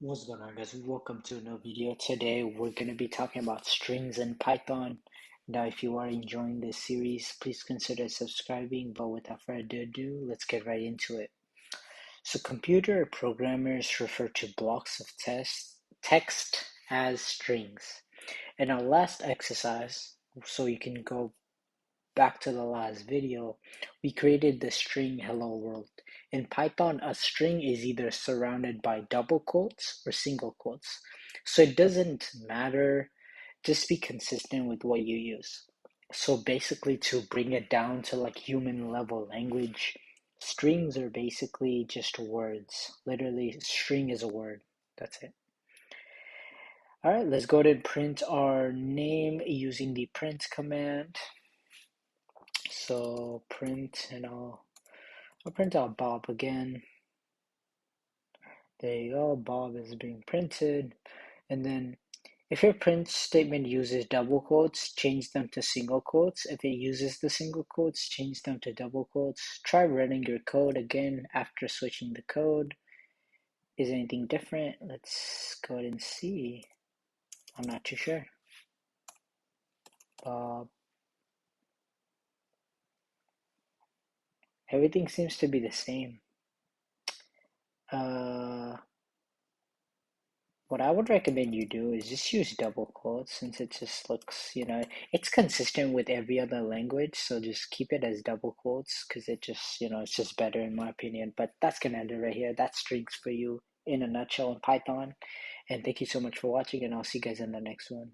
What's going on, guys? Welcome to another video. Today we're going to be talking about strings in Python. Now, if you are enjoying this series, please consider subscribing. But without further ado, let's get right into it. So, computer programmers refer to blocks of text as strings. In our last exercise, so you can go back to the last video, we created the string hello world. In Python, a string is either surrounded by double quotes or single quotes. So it doesn't matter, just be consistent with what you use. So basically, to bring it down to like human level language, strings are basically just words. Literally, string is a word. That's it. All right, let's go ahead and print our name using the print command. So print, and I'll print out Bob again. There you go, Bob is being printed. And then if your print statement uses double quotes, change them to single quotes. If it uses the single quotes, change them to double quotes. Try running your code again after switching the code. Is anything different? Let's go ahead and see. I'm not too sure. Bob. Everything seems to be the same. What I would recommend you do is just use double quotes since it just looks, it's consistent with every other language. So just keep it as double quotes because it just, it's just better in my opinion. But that's going to end it right here. That's strings for you in a nutshell in Python. And thank you so much for watching, and I'll see you guys in the next one.